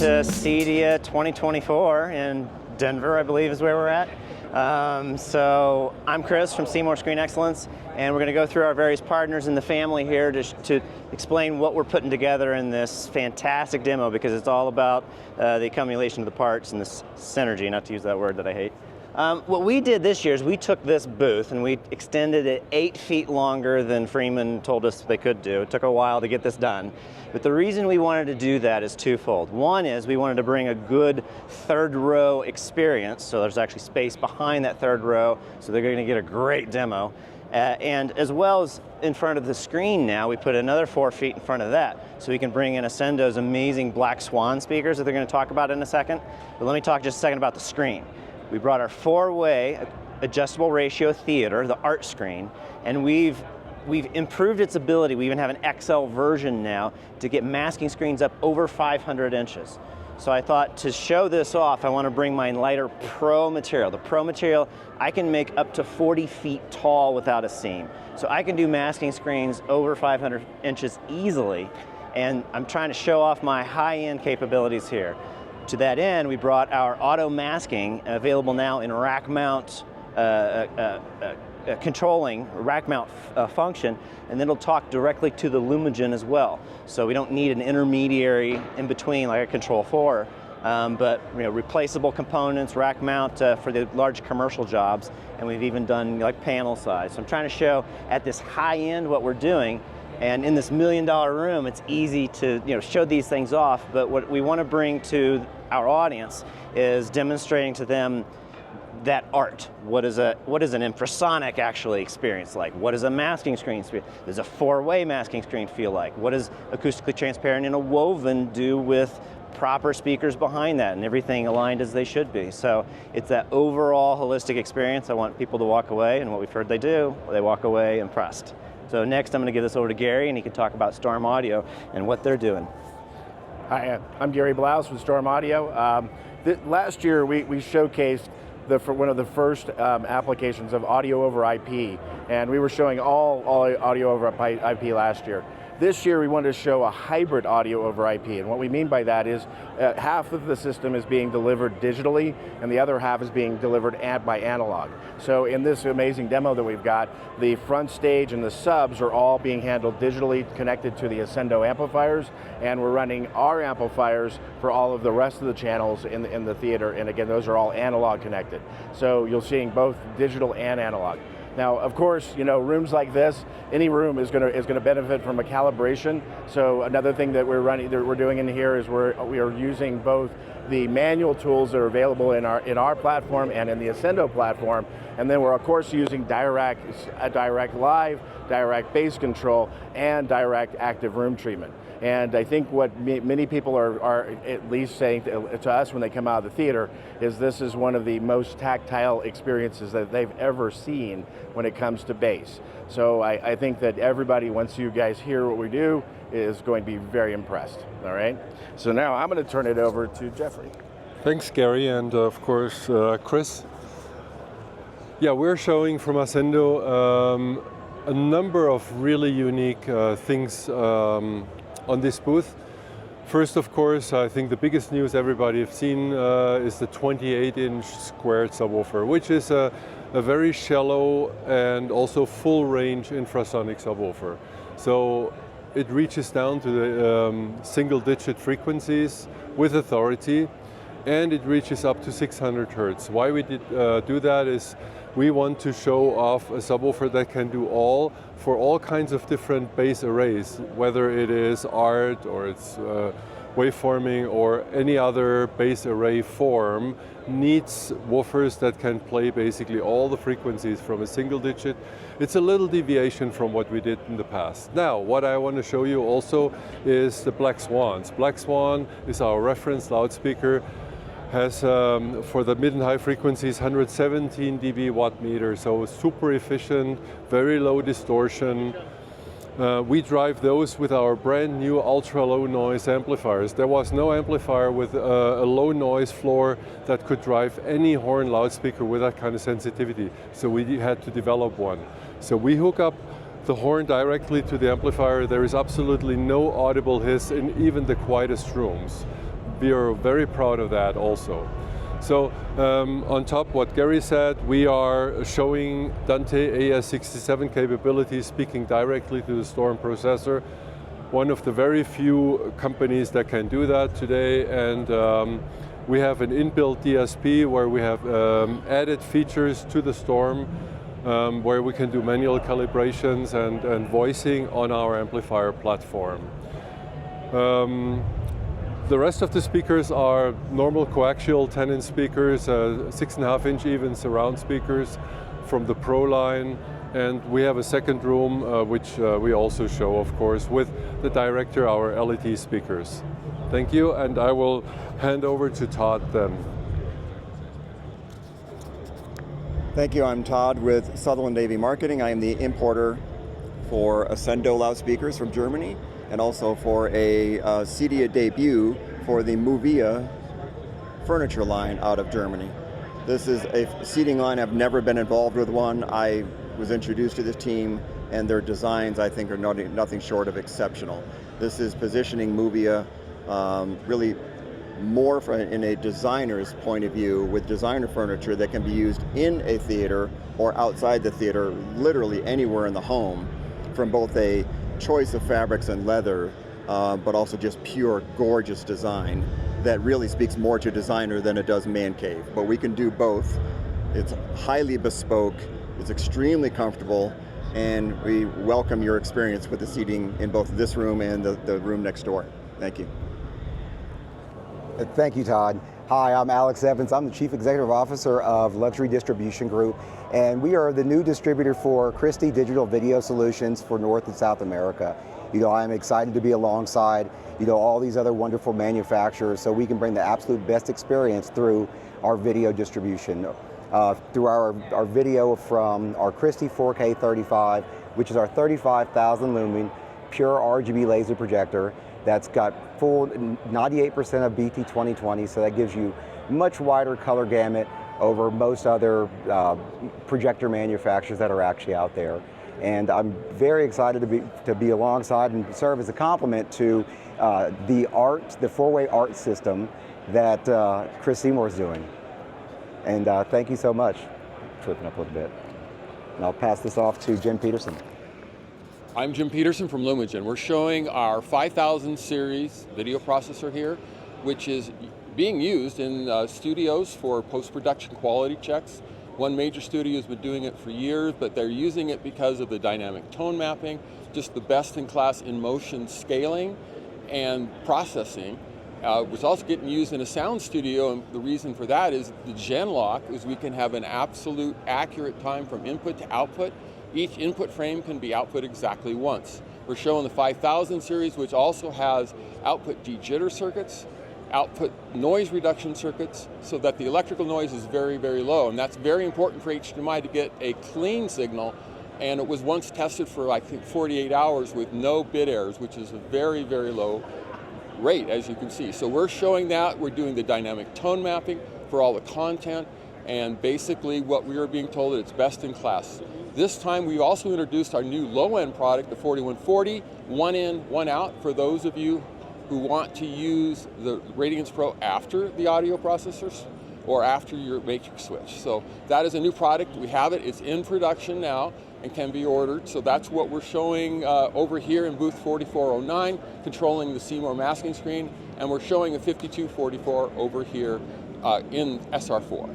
to CEDIA 2024 in Denver, I believe is where we're at. So I'm Chris from Seymour Screen Excellence, and we're going to go through our various partners in the family here to explain what we're putting together in this fantastic demo, because it's all about the accumulation of the parts and this synergy, not to use that word that I hate. What we did this year is we took this booth and we extended it 8 feet longer than Freeman told us they could do. It took a while to get this done. But the reason we wanted to do that is twofold. One is we wanted to bring a good third row experience, so there's actually space behind that third row, so they're going to get a great demo. And as well as in front of the screen now, we put another 4 feet in front of that, so we can bring in Ascendo's amazing Black Swan speakers that they're going to talk about in a second. But let me talk just a second about the screen. We brought our 4-way adjustable ratio theater, the art screen, and we've improved its ability. We even have an XL version now to get masking screens up over 500 inches. So I thought to show this off, I want to bring my lighter Pro material. The Pro material, I can make up to 40 feet tall without a seam. So I can do masking screens over 500 inches easily, and I'm trying to show off my high-end capabilities here. To that end, we brought our auto masking available now in rack mount controlling rack mount function, and then it'll talk directly to the Lumagen as well. So we don't need an intermediary in between like a Control 4, but replaceable components, rack mount for the large commercial jobs, and we've even done like panel size. So I'm trying to show at this high end what we're doing. And in this $1 million room, it's easy to show these things off, but what we want to bring to our audience is demonstrating to them that art. What is an infrasonic actually experience like? What does a masking screen feel? Does a 4-way masking screen feel like? What does acoustically transparent in a woven do with proper speakers behind that and everything aligned as they should be? So it's that overall holistic experience. I want people to walk away, and what we've heard they do, they walk away impressed. So next I'm going to give this over to Gary, and he can talk about StormAudio and what they're doing. Hi, I'm Gary Blouse with StormAudio. Last year we showcased one of the first applications of audio over IP, and we were showing all audio over IP last year. This year we wanted to show a hybrid audio over IP, and what we mean by that is half of the system is being delivered digitally and the other half is being delivered by analog. So in this amazing demo that we've got, the front stage and the subs are all being handled digitally, connected to the Ascendo amplifiers, and we're running our amplifiers for all of the rest of the channels in the theater, and again, those are all analog connected. So you're seeing both digital and analog. Now, of course, rooms like this, any room is going to benefit from a calibration. So another thing that we're doing in here is we are using both the manual tools that are available in our platform and in the Ascendo platform, and then we're of course using direct live, direct bass control, and direct active room treatment. And I think what many people are at least saying to us when they come out of the theater is this is one of the most tactile experiences that they've ever seen when it comes to bass. So I think that everybody, once you guys hear what we do, is going to be very impressed, all right? So now I'm going to turn it over to Jeffrey. Thanks, Gary, and of course, Chris. Yeah, we're showing from Ascendo a number of really unique things on this booth. First, of course, I think the biggest news everybody has seen is the 28-inch squared subwoofer, which is a very shallow and also full-range infrasonic subwoofer. So it reaches down to the single-digit frequencies with authority, and it reaches up to 600 hertz. Why we did do that is we want to show off a subwoofer that can do for all kinds of different bass arrays, whether it is art or it's waveforming or any other bass array form needs woofers that can play basically all the frequencies from a single digit. It's a little deviation from what we did in the past. Now, what I want to show you also is the Black Swans. Black Swan is our reference loudspeaker. Has for the mid and high frequencies 117 dB watt meter, so super efficient, very low distortion. We drive those with our brand new ultra low noise amplifiers. There was no amplifier with a low noise floor that could drive any horn loudspeaker with that kind of sensitivity, so we had to develop one. So we hook up the horn directly to the amplifier. There is absolutely no audible hiss in even the quietest rooms. we are very proud of that also. So on top what Gary said, we are showing Dante AES-67 capabilities, speaking directly to the Storm processor. One of the very few companies that can do that today, and we have an inbuilt DSP where we have added features to the Storm where we can do manual calibrations and voicing on our amplifier platform. The rest of the speakers are normal coaxial 10-inch speakers, 6.5-inch even surround speakers from the Pro line, and we have a second room which we also show, of course, with the Director, our LET speakers. Thank you, and I will hand over to Todd then. Thank you, I'm Todd with Southernland Navy Marketing. I am the importer for Ascendo loudspeakers from Germany, and also for a CEDIA debut for the Moovia furniture line out of Germany. This is a seating line. I've never been involved with one. I was introduced to this team, and their designs, I think, are nothing short of exceptional. This is positioning Moovia really more in a designer's point of view, with designer furniture that can be used in a theater or outside the theater, literally anywhere in the home, from both a choice of fabrics and leather, but also just pure gorgeous design that really speaks more to designer than it does man cave. But we can do both. It's highly bespoke, it's extremely comfortable, and we welcome your experience with the seating in both this room and the room next door. Thank you. Thank you, Todd. Hi, I'm Alex Evans. I'm the Chief Executive Officer of Luxury Distribution Group, and we are the new distributor for Christie Digital Video Solutions for North and South America. I'm excited to be alongside, all these other wonderful manufacturers so we can bring the absolute best experience through our video distribution. Through our video from our Christie 4K 35, which is our 35,000 lumen pure RGB laser projector that's got full 98% of BT 2020, so that gives you much wider color gamut over most other projector manufacturers that are actually out there. And I'm very excited to be alongside and serve as a complement to the four-way art system that Chris Seymour is doing. And thank you so much. Flipping up a little bit. And I'll pass this off to Jim Peterson. I'm Jim Peterson from Lumagen. We're showing our 5000 series video processor here, which is being used in studios for post-production quality checks. One major studio has been doing it for years, but they're using it because of the dynamic tone mapping, just the best-in-class in-motion scaling and processing. It's also getting used in a sound studio, and the reason for that is the gen lock is we can have an absolute accurate time from input to output. Each input frame can be output exactly once. We're showing the 5000 series, which also has output de-jitter circuits, output noise reduction circuits, so that the electrical noise is very, very low. And that's very important for HDMI to get a clean signal. And it was once tested for, I think, 48 hours with no bit errors, which is a very, very low rate, as you can see. So we're showing that. We're doing the dynamic tone mapping for all the content. And basically what we are being told that it's best in class. This time we also introduced our new low-end product, the 4140, one in, one out, for those of you who want to use the Radiance Pro after the audio processors or after your matrix switch. So that is a new product. We have it. It's in production now and can be ordered. So that's what we're showing over here in booth 4409, controlling the Seymour masking screen, and we're showing a 5244 over here in SR4.